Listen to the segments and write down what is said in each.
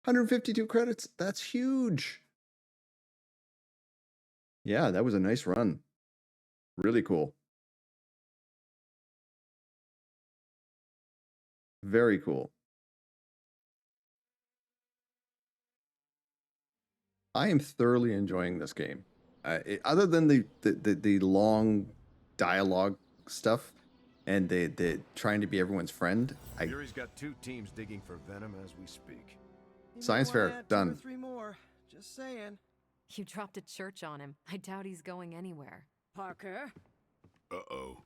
152 credits. That's huge. Yeah, that was a nice run. Really cool. Very cool. I am thoroughly enjoying this game. Other than the long dialogue stuff and the trying to be everyone's friend, Fury's got 2 teams digging for Venom as we speak. Science fair Add 2 or done. 3 more. Just saying. You dropped a church on him. I doubt he's going anywhere. Parker, Uh-oh.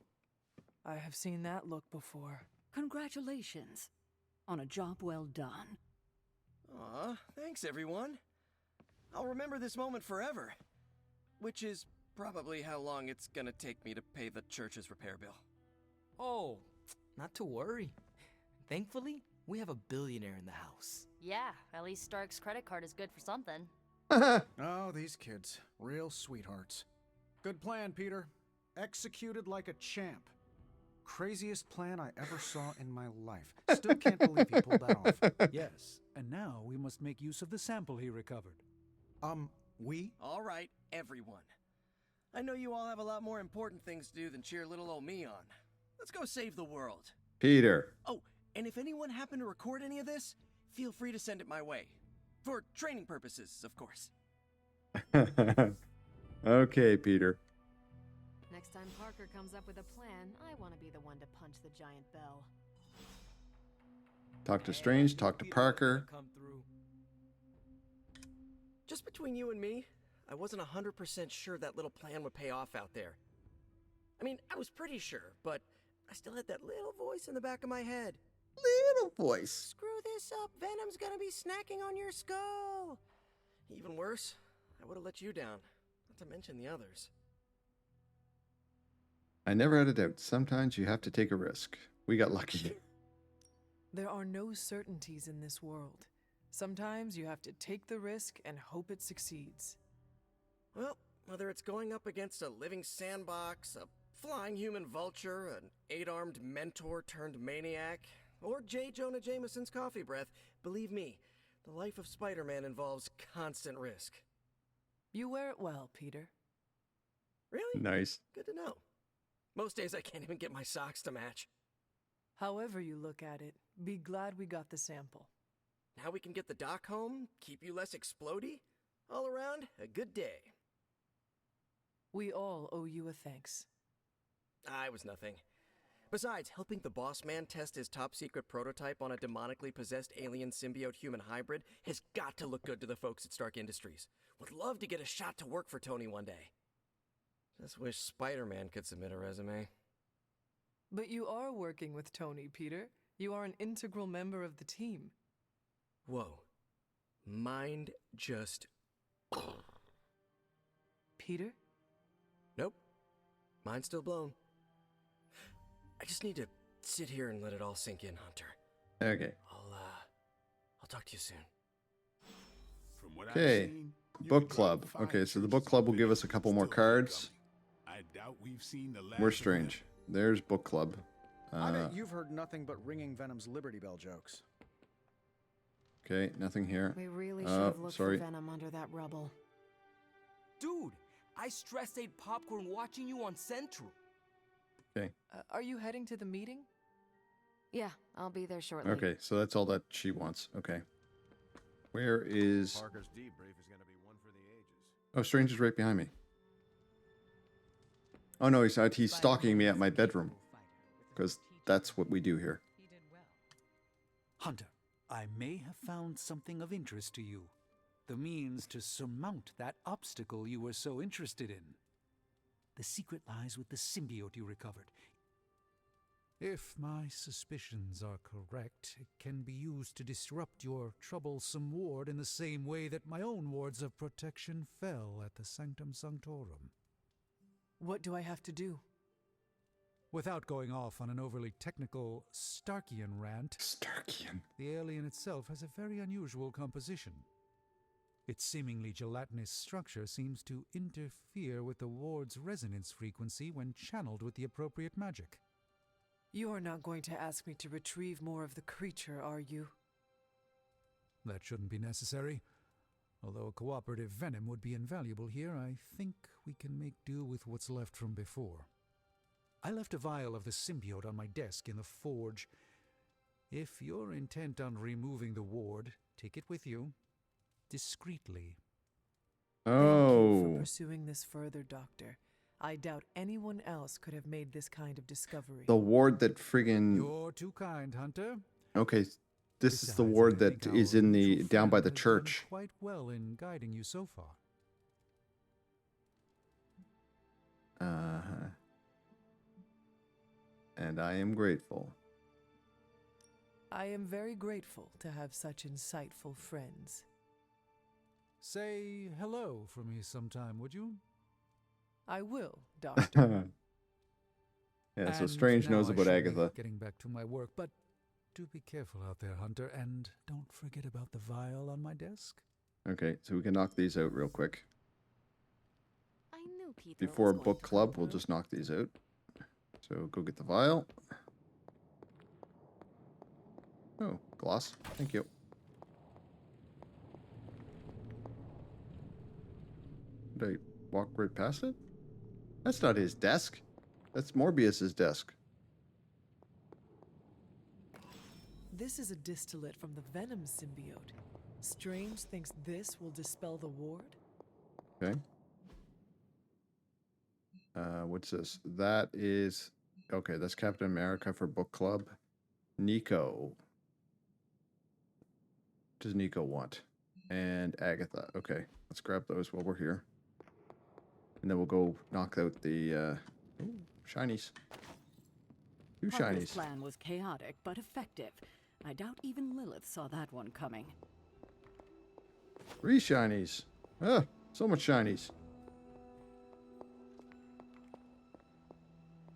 I have seen that look before. Congratulations on a job well done. Aw, thanks everyone. I'll remember this moment forever. Which is probably how long it's gonna take me to pay the church's repair bill. Oh, not to worry. Thankfully, we have a billionaire in the house. Yeah, at least Stark's credit card is good for something. Oh, these kids. Real sweethearts. Good plan, Peter. Executed like a champ. Craziest plan I ever saw in my life. Still can't believe he pulled that off. Yes, and now we must make use of the sample he recovered. We? Alright, everyone. I know you all have a lot more important things to do than cheer little old me on. Let's go save the world. Peter. Oh, and if anyone happened to record any of this, feel free to send it my way. For training purposes, of course. Okay, Peter. Next time Parker comes up with a plan, I want to be the one to punch the giant bell. Talk to Strange, talk to Parker. Come through. Just between you and me, I wasn't 100% sure that little plan would pay off out there. I mean, I was pretty sure, but I still had that little voice in the back of my head. Little voice. Screw this up, Venom's gonna be snacking on your skull. Even worse, I would have let you down, not to mention the others. I never had a doubt. Sometimes you have to take a risk. We got lucky. There are no certainties in this world. Sometimes you have to take the risk and hope it succeeds. Well, whether it's going up against a living sandbox, a flying human vulture, an 8-armed mentor turned maniac, or J. Jonah Jameson's coffee breath, believe me, the life of Spider-Man involves constant risk. You wear it well, Peter. Really? Nice. Good to know. Most days I can't even get my socks to match. However you look at it, be glad we got the sample. Now we can get the doc home, keep you less explodey. All around, a good day. We all owe you a thanks. I was nothing. Besides, helping the boss man test his top secret prototype on a demonically possessed alien symbiote human hybrid has got to look good to the folks at Stark Industries. Would love to get a shot to work for Tony one day. Just wish Spider-Man could submit a resume. But you are working with Tony, Peter. You are an integral member of the team. Whoa. Mind just... Peter? Nope. Mind's still blown. I just need to sit here and let it all sink in, Hunter. Okay. I'll talk to you soon. From what Okay. I've seen, you Book could club. drop 5 Okay, so the churches book club will to give the us a couple still more keep cards. coming. I doubt we've seen the last We're of Strange. them. There's book club. I bet you've heard nothing but ringing Venom's Liberty Bell jokes. Okay, nothing here. We really should have looked sorry. for Venom under that rubble. Dude, I stress ate popcorn watching you on Central. Okay. Are you heading to the meeting? Yeah, I'll be there shortly. Okay, so that's all that she wants. Okay. Where is... Parker's debrief is going to be one for the ages. Oh, Strange is right behind me. Oh no, he's stalking me at my bedroom. Because that's what we do here. Hunter, I may have found something of interest to you. The means to surmount that obstacle you were so interested in. The secret lies with the symbiote you recovered. If my suspicions are correct, it can be used to disrupt your troublesome ward in the same way that my own wards of protection fell at the Sanctum Sanctorum. What do I have to do? Without going off on an overly technical Starkian rant, Starkian. the alien itself has a very unusual composition. Its seemingly gelatinous structure seems to interfere with the ward's resonance frequency when channeled with the appropriate magic. You are not going to ask me to retrieve more of the creature, are you? That shouldn't be necessary. Although a cooperative venom would be invaluable here, I think we can make do with what's left from before. I left a vial of the symbiote on my desk in the forge. If you're intent on removing the ward, take it with you. Discreetly. Thank you for Oh. pursuing this further, Doctor. I doubt anyone else could have made this kind of discovery. The ward that friggin'... You're too kind, Hunter. Okay, this is the Besides, ward I that think is our in the mutual down by friend the has done church. quite well in guiding you so far. Uh-huh. And I am grateful. I am very grateful to have such insightful friends. Say hello for me sometime, would you? I will, Doctor. Yeah, so And Strange now knows I about shall be Agatha. Getting back to my work, but do be careful out there, Hunter, and don't forget about the vial on my desk. Okay, so we can knock these out real quick. I knew Peter Before was going book to club, come we'll through. just knock these out. So go get the vial. Oh, gloss. Thank you. Did I walk right past it? That's not his desk. That's Morbius's desk. This is a distillate from the Venom symbiote. Strange thinks this will dispel the ward? Okay. What's this? That is... Okay, that's Captain America for book club. Nico. What does Nico want? And Agatha. Okay, let's grab those while we're here. And then we'll go knock out the shinies. Two Parker's shinies. plan was chaotic but effective. I doubt even Lilith saw that one coming. 3 shinies. Ah, so much shinies.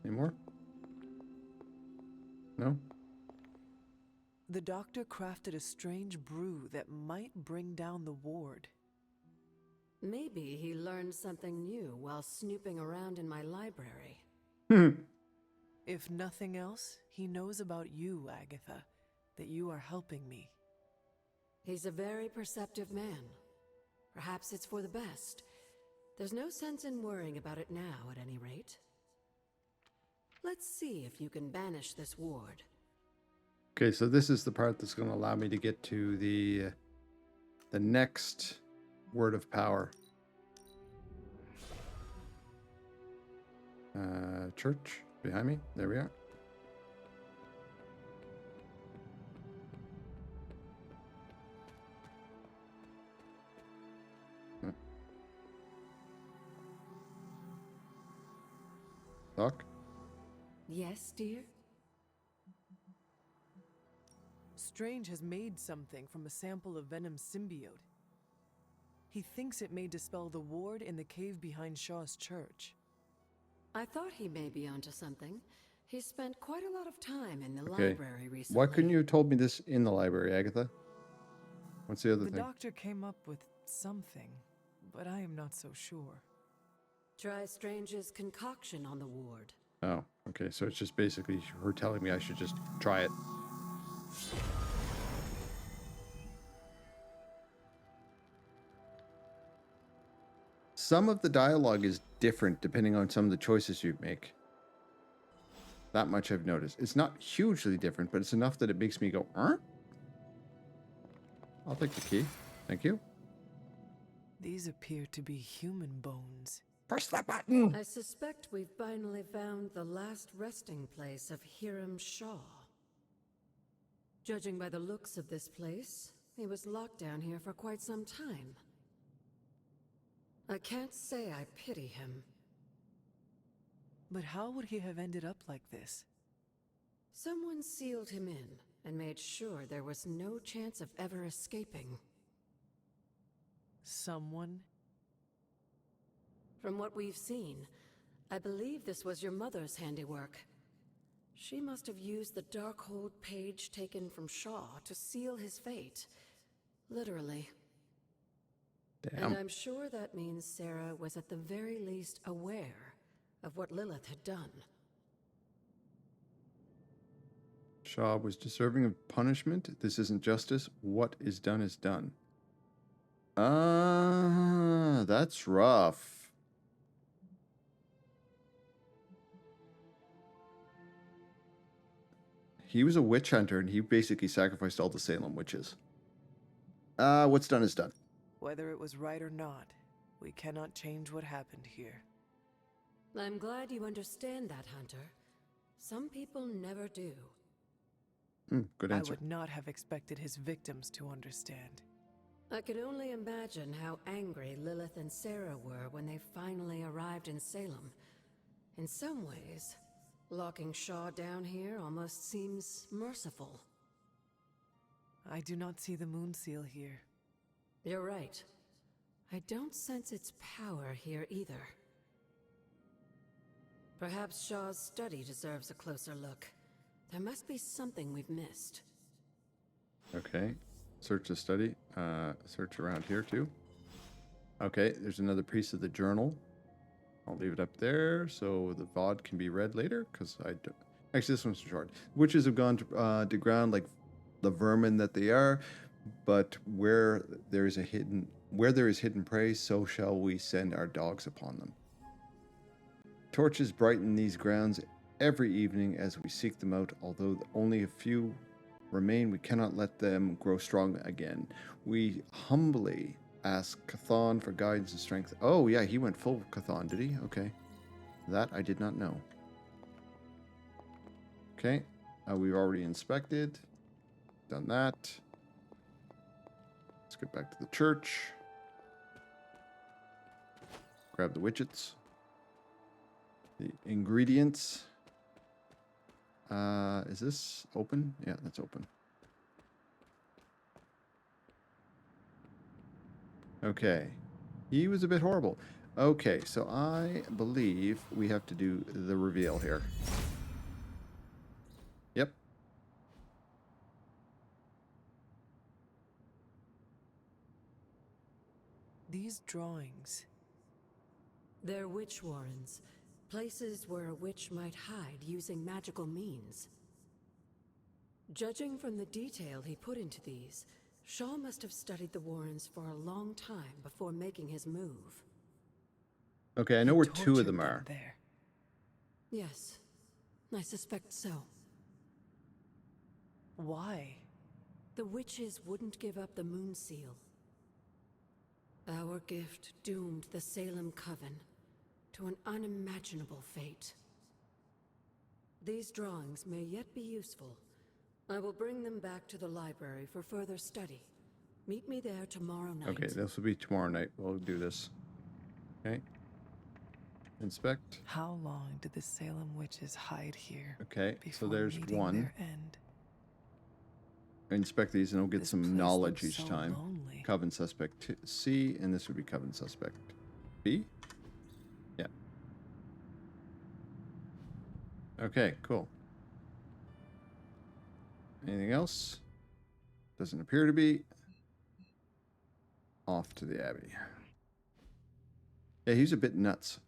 Any more? No? The doctor crafted a strange brew that might bring down the ward. Maybe he learned something new while snooping around in my library. If nothing else, he knows about you, Agatha, that you are helping me. He's a very perceptive man. Perhaps it's for the best. There's no sense in worrying about it now, at any rate. Let's see if you can banish this ward. Okay, so this is the part that's going to allow me to get to the next word of power. Church behind me. There we are. Doc? Yes, dear? Strange has made something from a sample of Venom's symbiote. He thinks it may dispel the ward in the cave behind Shaw's church. I thought he may be onto something. He spent quite a lot of time in the Okay. library recently. Why couldn't you have told me this in the library, Agatha? What's the other The thing? doctor came up with something, but I am not so sure. Try Strange's concoction on the ward. Oh, okay. So it's just basically her telling me I should just try it. Some of the dialogue is different depending on some of the choices you make. That much I've noticed. It's not hugely different, but it's enough that it makes me go, huh? I'll take the key. Thank you. These appear to be human bones. Press that button! I suspect we've finally found the last resting place of Hiram Shaw. Judging by the looks of this place, he was locked down here for quite some time. I can't say I pity him. But how would he have ended up like this? Someone sealed him in and made sure there was no chance of ever escaping. Someone? From what we've seen, I believe this was your mother's handiwork. She must have used the Darkhold page taken from Shaw to seal his fate. Literally. Damn. And I'm sure that means Sarah was at the very least aware of what Lilith had done. Shaw was deserving of punishment. This isn't justice. What is done is done. Ah, that's rough. He was a witch hunter, and he basically sacrificed all the Salem witches. What's done is done. Whether it was right or not, we cannot change what happened here. I'm glad you understand that, Hunter. Some people never do. Good answer. I would not have expected his victims to understand. I could only imagine how angry Lilith and Sarah were when they finally arrived in Salem. In some ways, locking Shaw down here almost seems merciful. I do not see the moon seal here. You're right. I don't sense its power here either. Perhaps Shaw's study deserves a closer look. There must be something we've missed. Okay. Search the study. Search around here too. Okay, there's another piece of the journal. I'll leave it up there so the VOD can be read later, because I don't... Actually, this one's short. Witches have gone to ground like the vermin that they are, but where there is hidden prey, so shall we send our dogs upon them. Torches brighten these grounds every evening as we seek them out, although only a few remain. We cannot let them grow strong again. We humbly ask Chthon for guidance and strength. Oh, yeah, he went full Chthon, did he? Okay. That I did not know. Okay. We've already inspected. Done that. Let's get back to the church. Grab the widgets. The ingredients. Is this open? Yeah, that's open. Okay. He was a bit horrible. Okay, so I believe we have to do the reveal here. Yep. These drawings. They're witch warrens. Places where a witch might hide using magical means. Judging from the detail he put into these, Shaw must have studied the warrens for a long time before making his move. Okay, I know where two of them are. There. Yes, I suspect so. Why? The witches wouldn't give up the moon seal. Our gift doomed the Salem Coven to an unimaginable fate. These drawings may yet be useful. I will bring them back to the library for further study. Meet me there tomorrow night. Okay, this will be tomorrow night. We'll do this. Okay. Inspect. How long did the Salem witches hide here? Okay, so before there's meeting one. their end? Inspect these and we'll get This some place knowledge looks each so time. lonely. Coven suspect C, and this would be Coven suspect B. Yeah. Okay, cool. Anything else? Doesn't appear to be. Off to the Abbey. Yeah, he's a bit nuts.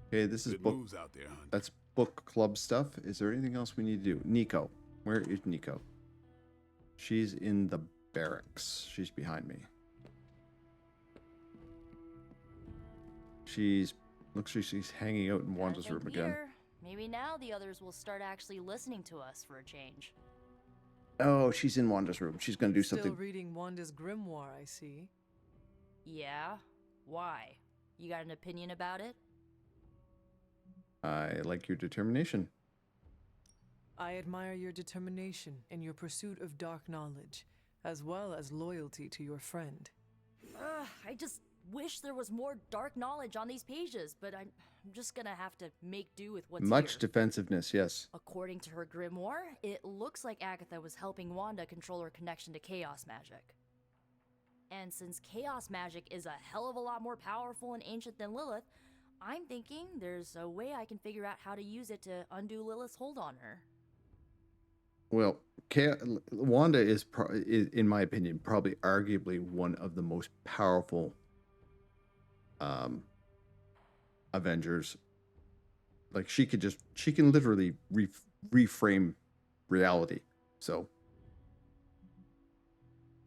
Okay, this is Good book. moves out there, Hunt. That's book club stuff. Is there anything else we need to do? Nico. Where is Nico? She's in the barracks. She's behind me. Looks like she's hanging out in Wanda's room again. Here, maybe now the others will start actually listening to us for a change. Oh, she's in Wanda's room. She's gonna do something. Still reading Wanda's grimoire, I see. Yeah? Why? You got an opinion about it? I like your determination. I admire your determination in your pursuit of dark knowledge, as well as loyalty to your friend. I just wish there was more dark knowledge on these pages, but I'm just gonna have to make do with what's Much here. defensiveness, yes. According to her grimoire, it looks like Agatha was helping Wanda control her connection to chaos magic. And since chaos magic is a hell of a lot more powerful and ancient than Lilith, I'm thinking there's a way I can figure out how to use it to undo Lilith's hold on her. Well, Wanda is, in my opinion, probably arguably one of the most powerful Avengers. Like she can literally reframe reality. So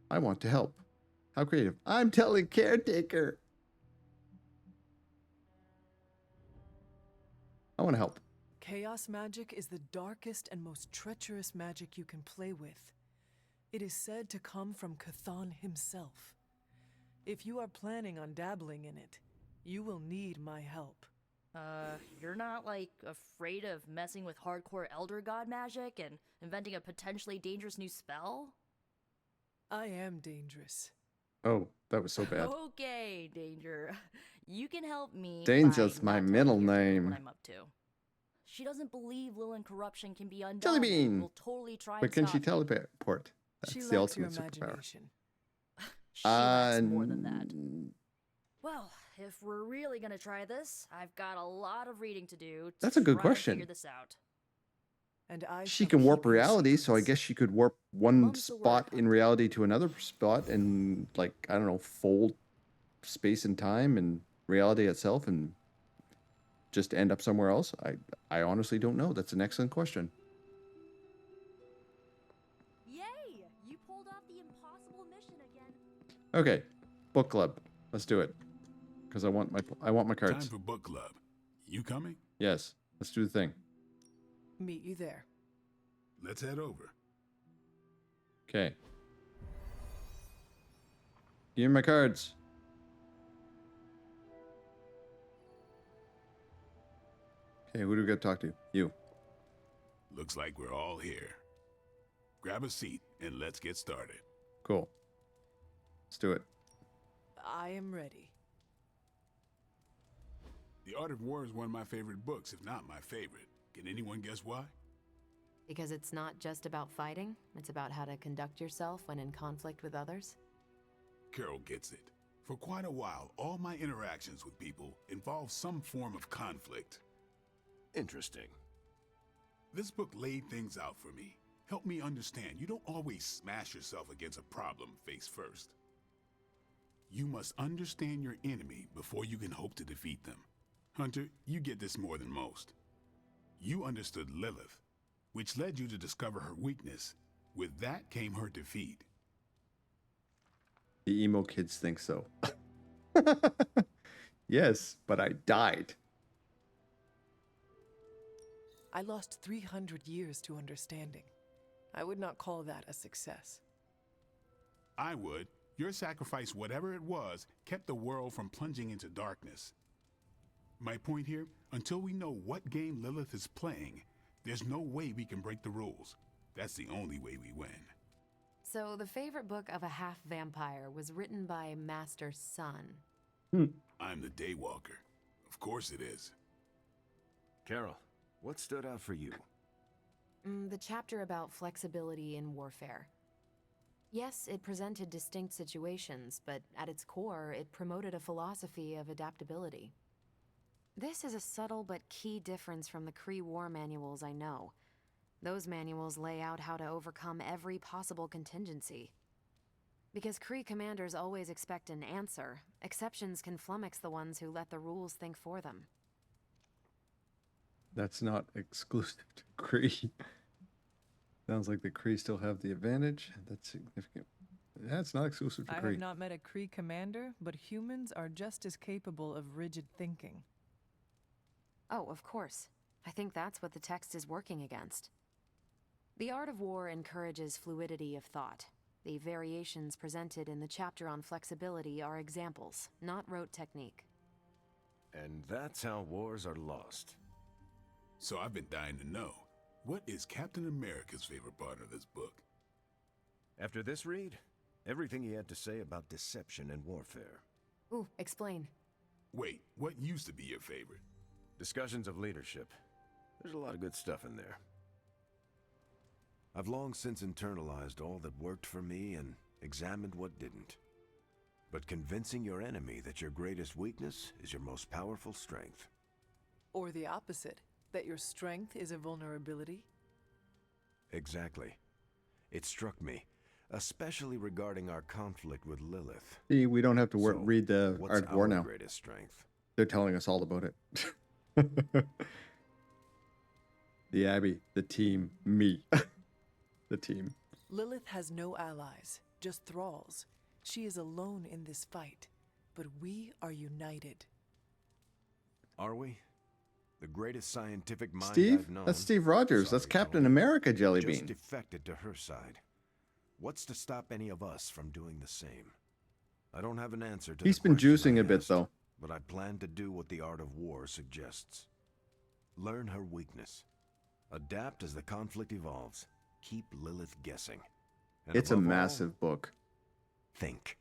I want to help. How creative. I'm telling caretaker. I want to help. Chaos magic is the darkest and most treacherous magic you can play with. It is said to come from Cthon himself. If you are planning on dabbling in it, you will need my help. You're not, like, afraid of messing with hardcore Elder God magic and inventing a potentially dangerous new spell? I am dangerous. Oh, that was so bad. Okay, Danger. You can help me. Danger's by my not middle telling Caretaker name. What I'm up to. She doesn't believe Lilin corruption can be undone. Jelly bean. And will totally try But and can stop she me. teleport? That's She the lacks your ultimate superpower. imagination. She lacks more than that. Well, if we're really gonna try this, I've got a lot of reading to do. That's a good try and question. Figure this out. And I She shall can warp keep your reality, so I secrets. guess she could warp one Mum's the word, spot in reality to another spot and, like, I don't know, fold space and time and reality itself and just end up somewhere else. I honestly don't know. That's an excellent question. Yay! You pulled off the impossible mission again. Okay, book club. Let's do it. Because I want my Time cards. for book club. You coming? Yes, let's do the thing. Meet you there. Let's head over. Okay. Give me my cards. Okay, who do we got to talk to? You. Looks like we're all here. Grab a seat and let's get started. Cool. Let's do it. I am ready. The Art of War is one of my favorite books, if not my favorite. Can anyone guess why? Because it's not just about fighting, it's about how to conduct yourself when in conflict with others. Carol gets it. For quite a while, all my interactions with people involve some form of conflict. Interesting. This book laid things out for me. Helped me understand you don't always smash yourself against a problem face first. You must understand your enemy before you can hope to defeat them. Hunter, you get this more than most. You understood Lilith, which led you to discover her weakness. With that came her defeat. The emo kids think so. Yes, but I died. I lost 300 years to understanding. I would not call that a success. I would. Your sacrifice, whatever it was, kept the world from plunging into darkness. My point here, until we know what game Lilith is playing, there's no way we can break the rules. That's the only way we win. So the favorite book of a half-vampire was written by Master's son. I'm the Daywalker. Of course it is. Carol, what stood out for you? The chapter about flexibility in warfare. Yes, it presented distinct situations, but at its core, it promoted a philosophy of adaptability. This is a subtle but key difference from the Kree war manuals I know. Those manuals lay out how to overcome every possible contingency. Because Kree commanders always expect an answer, exceptions can flummox the ones who let the rules think for them. That's not exclusive to Kree. Sounds like the Kree still have the advantage. That's significant. That's not exclusive to I Kree. have not met a Kree commander, but humans are just as capable of rigid thinking. Oh, of course. I think that's what the text is working against. The Art of War encourages fluidity of thought. The variations presented in the chapter on flexibility are examples, not rote technique. And that's how wars are lost. So I've been dying to know, what is Captain America's favorite part of this book? After this read, everything he had to say about deception and warfare. Ooh, explain. Wait, what used to be your favorite? Discussions of leadership. There's a lot of good stuff in there. I've long since internalized all that worked for me and examined what didn't. But convincing your enemy that your greatest weakness is your most powerful strength. Or the opposite, that your strength is a vulnerability. Exactly. It struck me, especially regarding our conflict with Lilith. See, we don't have to So, read the what's Art of War our now. greatest strength? They're telling us all about it. The Abbey, the team, me. The team. Lilith has no allies, just thralls. She is alone in this fight, but we are united. Are we? The greatest scientific mind Steve? I've known. That's Steve Rogers. That's Sorry, Captain Tony. America, Just Jellybean. defected to her side. What's to stop any of us from doing the same? I don't have an answer to He's the been question juicing I a bit, asked, though. but I plan to do what the art of war suggests. Learn her weakness. Adapt as the conflict evolves. Keep Lilith guessing. And It's a above all, massive book. think.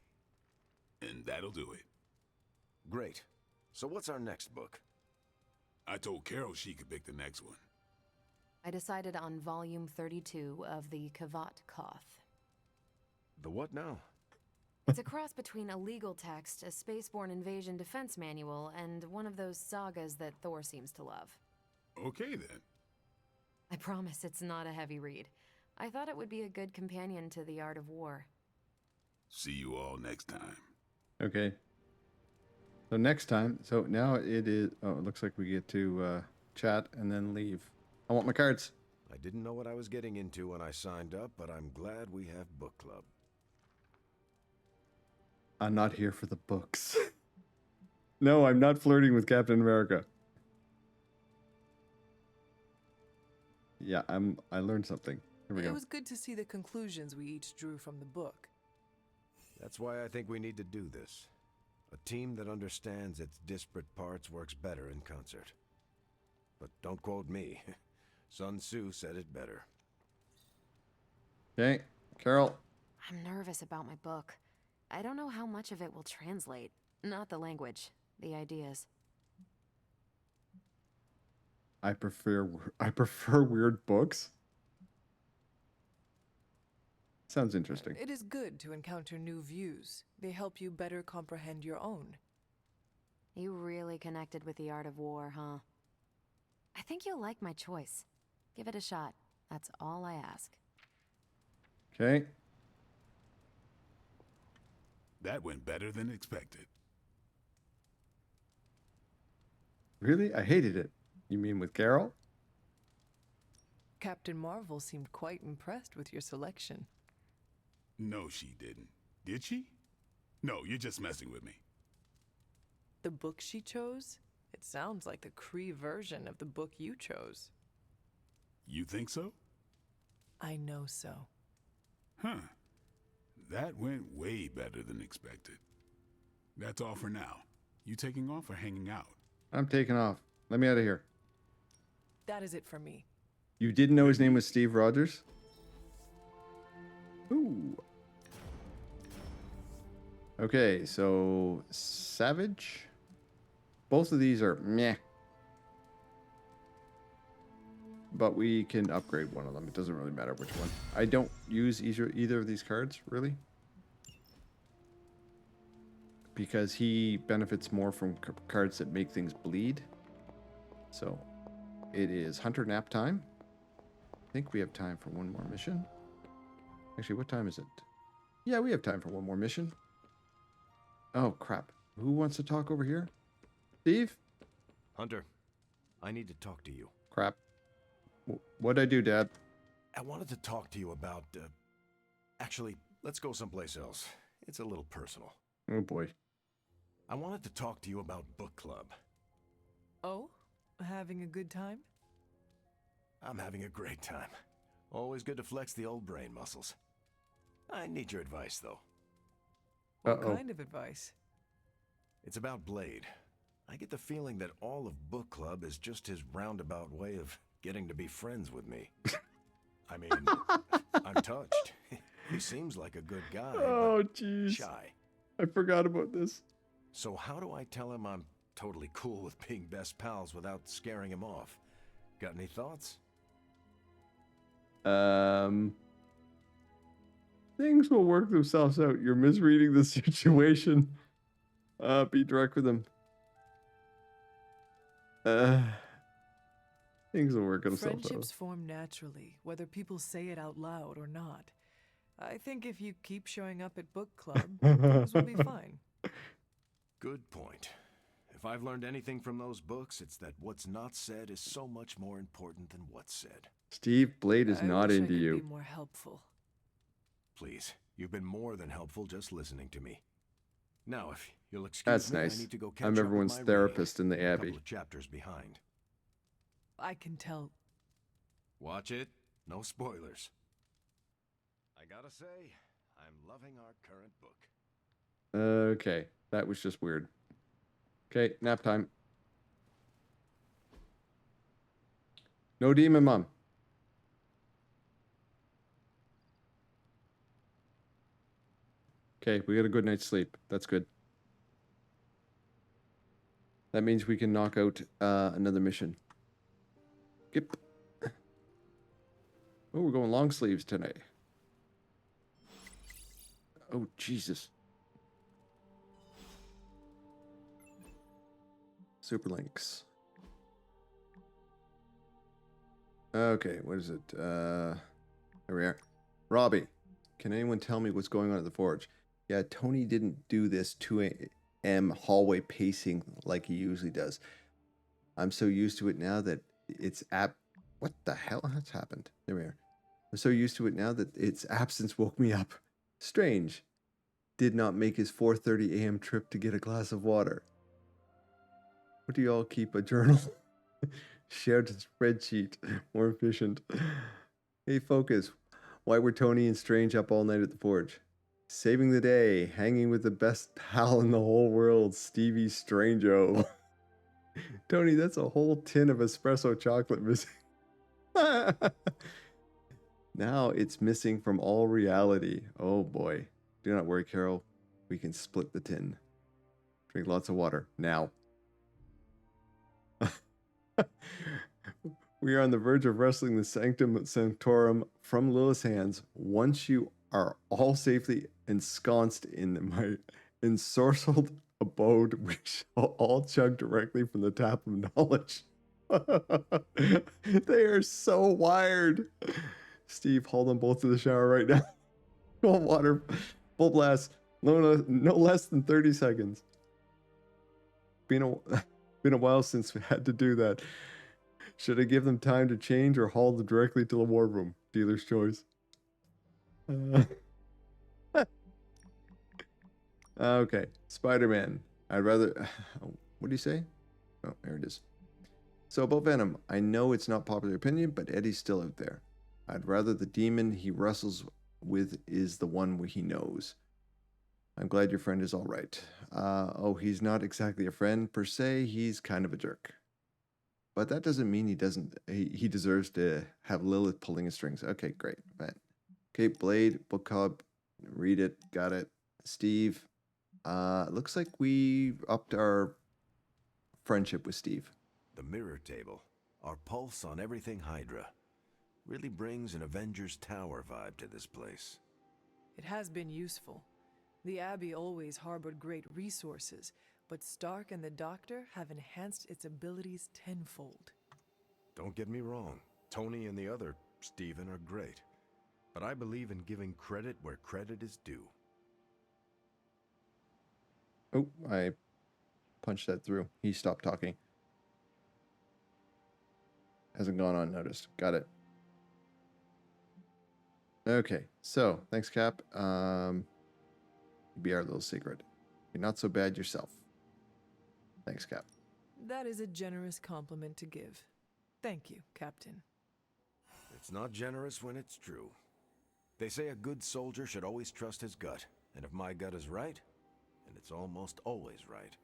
And that'll do it. Great. So what's our next book? I told Carol she could pick the next one. I decided on volume 32 of the Kavat Koth. The what now? It's a cross between a legal text, a spaceborne invasion defense manual, and one of those sagas that Thor seems to love. Okay, then. I promise it's not a heavy read. I thought it would be a good companion to The Art of War. See you all next time. Okay. So next time, so now it is, oh, it looks like we get to chat and then leave. I want my cards. I didn't know what I was getting into when I signed up, but I'm glad we have book club. I'm not here for the books. No, I'm not flirting with Captain America. Yeah, I learned something. Here we It go. was good to see the conclusions we each drew from the book. That's why I think we need to do this. A team that understands its disparate parts works better in concert. But don't quote me. Sun Tzu said it better. Okay, Carol. I'm nervous about my book. I don't know how much of it will translate. Not the language, the ideas. I prefer weird books. Sounds interesting. It is good to encounter new views. They help you better comprehend your own. You really connected with The Art of War, huh? I think you'll like my choice. Give it a shot. That's all I ask. Okay. That went better than expected. Really? I hated it. You mean with Carol? Captain Marvel seemed quite impressed with your selection. No, she didn't. Did she? No, you're just messing with me. The book she chose? It sounds like the Kree version of the book you chose. You think so? I know so. Huh. That went way better than expected. That's all for now. You taking off or hanging out? I'm taking off. Let me out of here. That is it for me. You didn't know his name was Steve Rogers? Ooh. Okay, so Savage. Both of these are meh. But we can upgrade one of them. It doesn't really matter which one. I don't use either of these cards, really. Because he benefits more from cards that make things bleed. So, it is Hunter Nap time. I think we have time for one more mission. Actually, what time is it? Yeah, we have time for one more mission. Oh, crap. Who wants to talk over here? Steve? Hunter, I need to talk to you. Crap. What'd I do, Dad? I wanted to talk to you about, actually, let's go someplace else. It's a little personal. Oh, boy. I wanted to talk to you about book club. Oh? Having a good time? I'm having a great time. Always good to flex the old brain muscles. I need your advice, though. What kind of advice? It's about Blade. I get the feeling that all of book club is just his roundabout way of getting to be friends with me. I mean, I'm touched. He seems like a good guy, Oh, but jeez. shy. I forgot about this. So how do I tell him I'm totally cool with being best pals without scaring him off? Got any thoughts? Things will work themselves out. You're misreading the situation. Be direct with him. Things will work themselves Friendships out. form naturally, whether people say it out loud or not. I think if you keep showing up at book club, things will be fine. Good point. If If I've learned anything from those books, it's that what's not said is so much more important than what's said. Steve, Blade is I not wish I into could you. be more helpful. Please, you've been more than helpful just listening to me. Now, if you'll excuse That's me, nice. I need to go catch I'm up with everyone's my reading. therapist in the I'm a Abbey. couple of chapters behind. I can tell. Watch it. No spoilers. I gotta say, I'm loving our current book. Okay, that was just weird. Okay, nap time. No demon mom. Okay, we got a good night's sleep. That's good. That means we can knock out another mission. Yep. Oh, we're going long sleeves tonight. Oh, Jesus. Super links. Okay, what is it? There we are. Robbie, can anyone tell me what's going on at the forge? Yeah, Tony didn't do this 2 a.m. hallway pacing like he usually does. I'm so used to it now that it's what the hell has happened? There we are. I'm so used to it now that its absence woke me up. Strange. Did not make his 4:30 a.m. trip to get a glass of water. What do you all keep? A journal? Shared spreadsheet. More efficient. Hey, focus. Why were Tony and Strange up all night at the forge? Saving the day, hanging with the best pal in the whole world, Stevie Strangeo. Tony, that's a whole tin of espresso chocolate missing. Now it's missing from all reality. Oh boy. Do not worry, Carol. We can split the tin. Drink lots of water. Now. We are on the verge of wresting the Sanctum Sanctorum from Lilith's hands. Once you are all safely ensconced in my ensorcelled abode, we shall all chug directly from the tap of knowledge. They are so wired. Steve, hold them both to the shower right now. Cold water, full blast, no less than 30 seconds. Been a while since we had to do that. Should I give them time to change or haul them directly to the war room? Dealer's choice. Okay, Spider-Man. I'd rather... What do you say? Oh, there it is. So about Venom, I know it's not popular opinion, but Eddie's still out there. I'd rather the demon he wrestles with is the one he knows. I'm glad your friend is all right. Oh, he's not exactly a friend per se. He's kind of a jerk. But that doesn't mean he deserves to have Lilith pulling his strings. Okay, great. Right. Okay, Blade, book club, read it, got it. Steve, looks like we upped our friendship with Steve. The mirror table, our pulse on everything Hydra, really brings an Avengers Tower vibe to this place. It has been useful. The Abbey always harbored great resources, but Stark and the Doctor have enhanced its abilities tenfold. Don't get me wrong, Tony and the other Stephen are great, but I believe in giving credit where credit is due. Oh, I punched that through. He stopped talking. Hasn't gone unnoticed. Got it. Okay, so thanks, Cap. Be our little secret. You're not so bad yourself. Thanks, Cap. That is a generous compliment to give. Thank you, Captain. It's not generous when it's true. They say a good soldier should always trust his gut, and if my gut is right, and it's almost always right,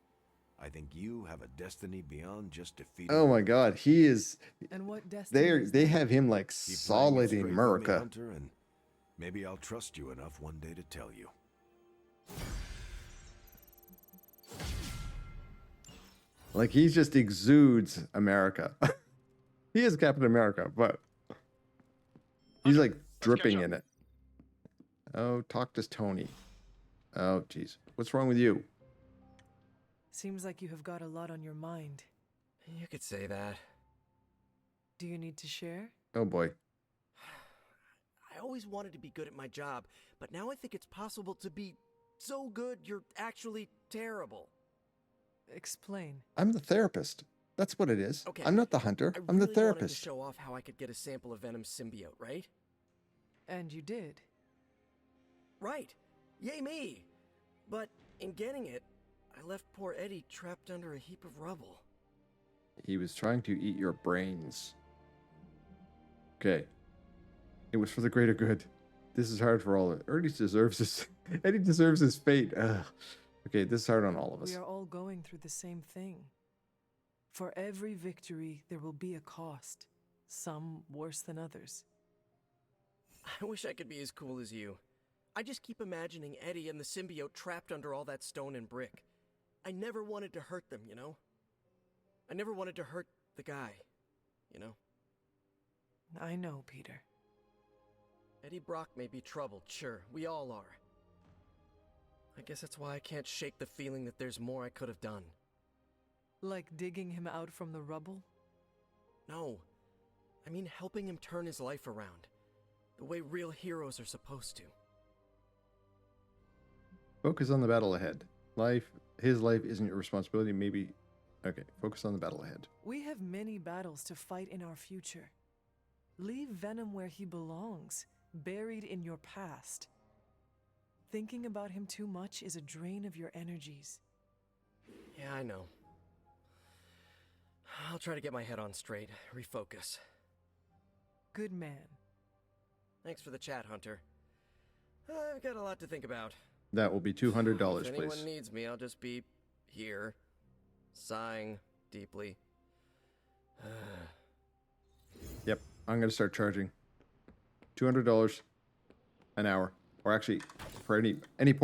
I think you have a destiny beyond just defeating. Oh my God, he is. And what destiny? They have him like Keep playing it solid straight in with me, America. Hunter, and maybe I'll trust you enough one day to tell you. Like he just exudes America. He is Captain America, but he's like dripping in it. Oh, talk to Tony. Oh, jeez. What's wrong with you? Seems like you have got a lot on your mind. You could say that. Do you need to share? Oh boy. I always wanted to be good at my job, but now I think it's possible to be so good you're actually terrible. Explain. I'm the therapist. That's what it is. Okay. I'm not the hunter. I I'm the really wanted therapist. to show off how I could get a sample of Venom's symbiote, right? And you did. Right. Yay me! But in getting it, I left poor Eddie trapped under a heap of rubble. He was trying to eat your brains. Okay. It was for the greater good. This is hard for all of it. Eddie deserves his Eddie deserves his fate. Ugh. Okay, this is hard on all of us. We are all going through the same thing. For every victory, there will be a cost. Some worse than others. I wish I could be as cool as you. I just keep imagining Eddie and the symbiote trapped under all that stone and brick. I never wanted to hurt them, you know? I never wanted to hurt the guy, you know? I know, Peter. Eddie Brock may be troubled, sure. We all are. I guess that's why I can't shake the feeling that there's more I could have done. Like digging him out from the rubble? No. I mean helping him turn his life around. The way real heroes are supposed to. Focus on the battle ahead. His life isn't your responsibility. Maybe. Okay, focus on the battle ahead. We have many battles to fight in our future. Leave Venom where he belongs, buried in your past. Thinking about him too much is a drain of your energies. Yeah, I know. I'll try to get my head on straight, refocus. Good man. Thanks for the chat, Hunter. I've got a lot to think about. That will be $200, If please. anyone needs me, I'll just be here, sighing deeply. Yep, I'm going to start charging $200 an hour, or actually for any portion.